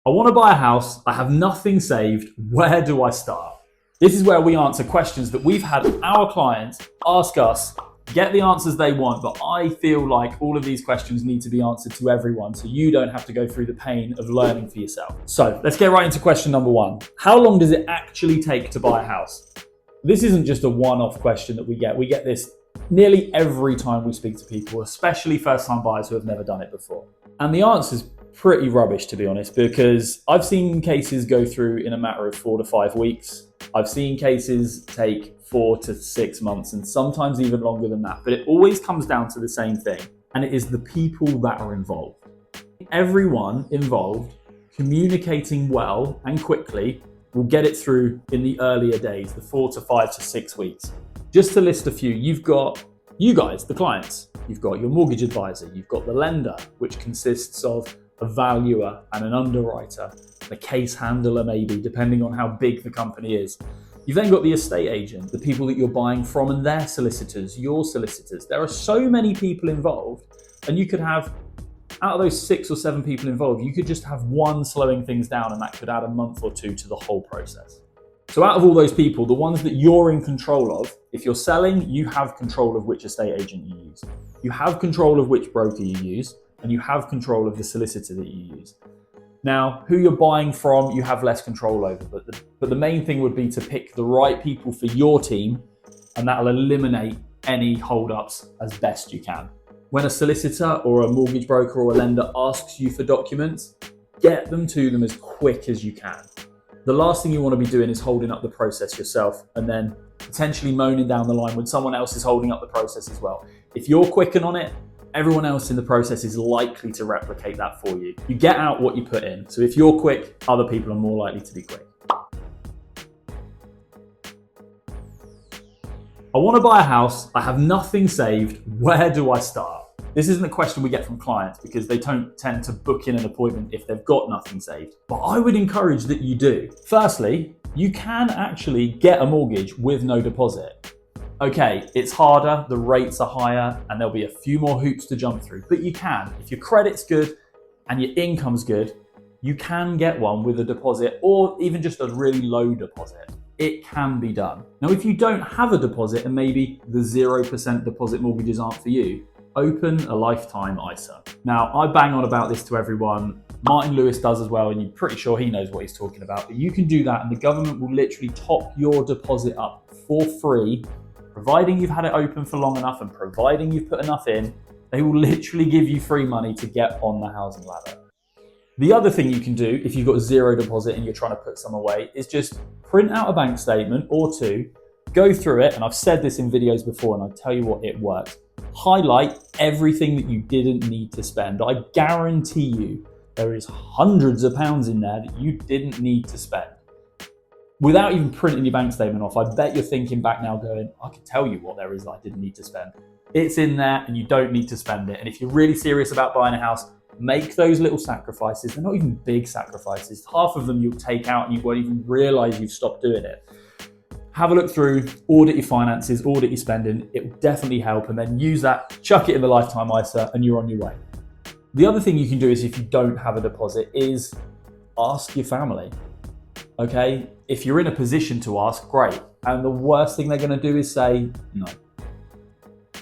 I want to buy a house. I have nothing saved. Where do I start? This is where we answer questions that we've had our clients ask us, get the answers they want, but I feel like all of these questions need to be answered to everyone so you don't have to go through the pain of learning for yourself. So let's get right into question number one. How long does it actually take to buy a house? This isn't just a one-off question that we get. We get this nearly every time we speak to people, especially first-time buyers who have never done it before. And the answer is pretty rubbish, to be honest, because I've seen cases go through in a matter of 4 to 5 weeks. I've seen cases take 4 to 6 months and sometimes even longer than that. But it always comes down to the same thing, and it is the people that are involved. Everyone involved communicating well and quickly will get it through in the earlier days, the 4 to 5 to 6 weeks. Just to list a few, you've got you guys, the clients, you've got your mortgage advisor, you've got the lender, which consists of a valuer and an underwriter, a case handler maybe, depending on how big the company is. You've then got the estate agent, the people that you're buying from and their solicitors, your solicitors. There are so many people involved, and you could have, out of those 6 or 7 people involved, you could just have one slowing things down, and that could add a month or 2 to the whole process. So out of all those people, the ones that you're in control of, if you're selling, you have control of which estate agent you use. You have control of which broker you use, and you have control of the solicitor that you use. Now, who you're buying from, you have less control over, but the main thing would be to pick the right people for your team, and that'll eliminate any hold-ups as best you can. When a solicitor or a mortgage broker or a lender asks you for documents, get them to them as quick as you can. The last thing you want to be doing is holding up the process yourself and then potentially moaning down the line when someone else is holding up the process as well. If you're quicker on it, everyone else in the process is likely to replicate that for you. You get out what you put in. So if you're quick, other people are more likely to be quick. I want to buy a house. I have nothing saved. Where do I start? This isn't a question we get from clients because they don't tend to book in an appointment if they've got nothing saved. But I would encourage that you do. Firstly, you can actually get a mortgage with no deposit. Okay, it's harder, the rates are higher, and there'll be a few more hoops to jump through, but you can. If your credit's good and your income's good, you can get one with a deposit or even just a really low deposit. It can be done. Now, if you don't have a deposit and maybe the 0% deposit mortgages aren't for you, open a lifetime ISA. Now, I bang on about this to everyone. Martin Lewis does as well, and you're pretty sure he knows what he's talking about. But you can do that, and the government will literally top your deposit up for free, providing you've had it open for long enough and providing you've put enough in. They will literally give you free money to get on the housing ladder. The other thing you can do if you've got 0 deposit and you're trying to put some away is just print out a bank statement or 2, go through it, and I've said this in videos before, and I tell you what, it works. Highlight everything that you didn't need to spend. I guarantee you there is hundreds of pounds in there that you didn't need to spend. Without even printing your bank statement off, I bet you're thinking back now going, I can tell you what there is that I didn't need to spend. It's in there and you don't need to spend it. And if you're really serious about buying a house, make those little sacrifices. They're not even big sacrifices. Half of them you'll take out and you won't even realize you've stopped doing it. Have a look through, audit your finances, audit your spending. It will definitely help, and then use that, chuck it in the lifetime ISA, and you're on your way. The other thing you can do is, if you don't have a deposit, is ask your family. Okay? If you're in a position to ask, great. And the worst thing they're going to do is say no.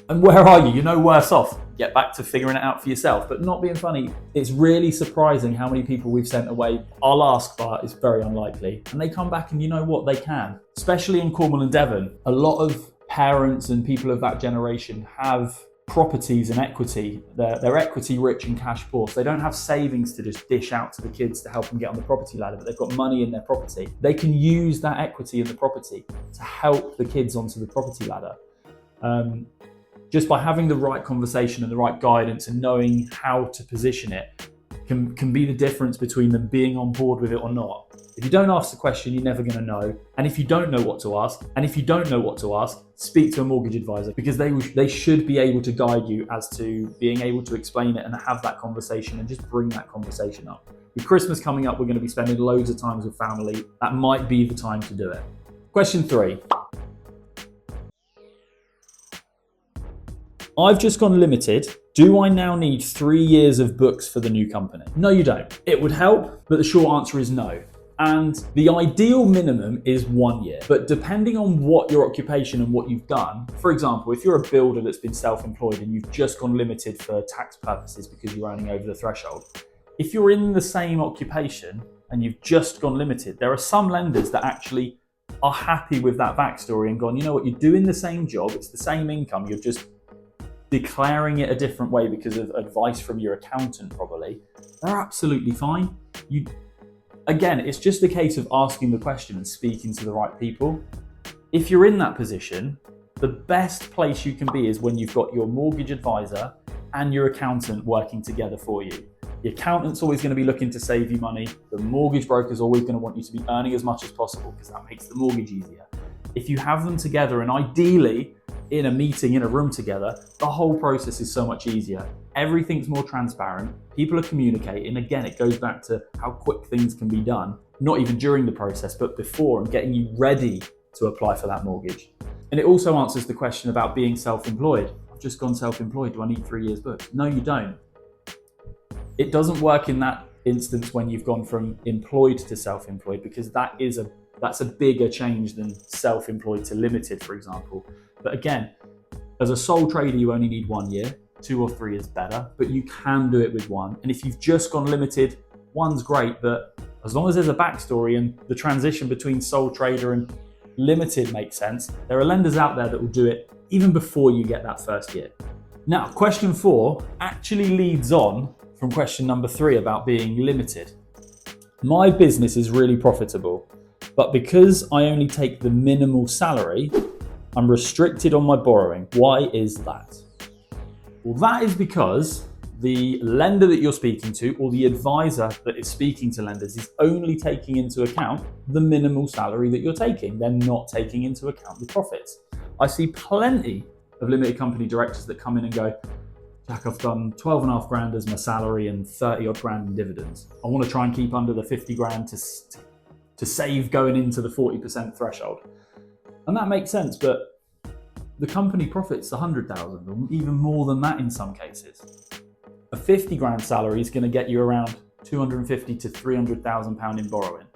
And where are you? You're no worse off. Get back to figuring it out for yourself. But not being funny, it's really surprising how many people we've sent away. I'll ask, but it's very unlikely. And they come back and you know what? They can. Especially in Cornwall and Devon, a lot of parents and people of that generation have properties and equity. They're equity rich and cash poor. So they don't have savings to just dish out to the kids to help them get on the property ladder, but they've got money in their property. They can use that equity in the property to help the kids onto the property ladder. Just by having the right conversation and the right guidance and knowing how to position it can be the difference between them being on board with it or not. If you don't ask the question, you're never going to know. And if you don't know what to ask, speak to a mortgage advisor, because they should be able to guide you as to being able to explain it and have that conversation and just bring that conversation up. With Christmas coming up, we're going to be spending loads of time with family. That might be the time to do it. Question 3. I've just gone limited. Do I now need 3 years of books for the new company? No, you don't. It would help, but the short answer is no. And the ideal minimum is 1 year. But depending on what your occupation and what you've done, for example, if you're a builder that's been self-employed and you've just gone limited for tax purposes because you're earning over the threshold, if you're in the same occupation and you've just gone limited, there are some lenders that actually are happy with that backstory and gone, you know what, you're doing the same job, it's the same income, you're just declaring it a different way because of advice from your accountant probably. They're absolutely fine. Again, it's just a case of asking the question and speaking to the right people. If you're in that position, the best place you can be is when you've got your mortgage advisor and your accountant working together for you. The accountant's always going to be looking to save you money. The mortgage broker's always going to want you to be earning as much as possible because that makes the mortgage easier. If you have them together and ideally in a meeting, in a room together, the whole process is so much easier. Everything's more transparent. People are communicating. Again, it goes back to how quick things can be done, not even during the process, but before, and getting you ready to apply for that mortgage. And it also answers the question about being self-employed. I've just gone self-employed. Do I need 3 years books? No, you don't. It doesn't work in that instance when you've gone from employed to self-employed, because that's a bigger change than self-employed to limited, for example. But again, as a sole trader, you only need 1 year. 2 or 3 is better, but you can do it with 1. And if you've just gone limited, 1's great, but as long as there's a backstory and the transition between sole trader and limited makes sense, there are lenders out there that will do it even before you get that first year. Now, question 4 actually leads on from question number 3 about being limited. My business is really profitable, but because I only take the minimal salary, I'm restricted on my borrowing. Why is that? Well, that is because the lender that you're speaking to or the advisor that is speaking to lenders is only taking into account the minimal salary that you're taking. They're not taking into account the profits. I see plenty of limited company directors that come in and go, Jack, I've done 12.5 grand as my salary and 30 odd grand in dividends. I want to try and keep under the 50 grand to save going into the 40% threshold. And that makes sense, but the company profits 100,000 or even more than that in some cases. A 50 grand salary is going to get you around 250 to 300,000 pound in borrowing.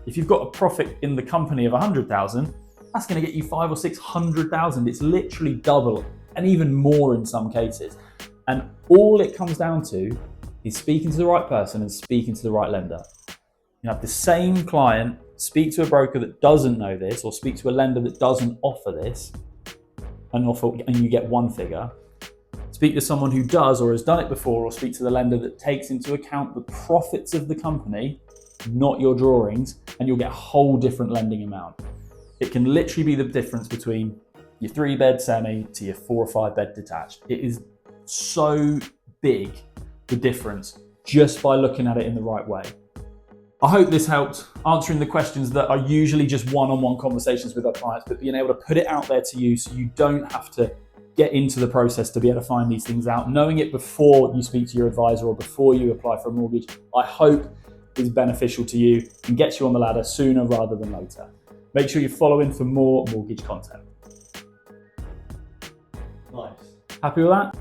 If you've got a profit in the company of 100,000, that's going to get you 500 or 600,000. It's literally double and even more in some cases. And all it comes down to is speaking to the right person and speaking to the right lender. You have the same client speak to a broker that doesn't know this, or speak to a lender that doesn't offer this, and you get one figure. Speak to someone who does or has done it before, or speak to the lender that takes into account the profits of the company, not your drawings, and you'll get a whole different lending amount. It can literally be the difference between your 3-bed semi to your 4 or 5 bed detached. It is so big, the difference, just by looking at it in the right way. I hope this helped answering the questions that are usually just one-on-one conversations with our clients, but being able to put it out there to you so you don't have to get into the process to be able to find these things out. Knowing it before you speak to your advisor or before you apply for a mortgage, I hope is beneficial to you and gets you on the ladder sooner rather than later. Make sure you're following for more mortgage content. Nice. Happy with that?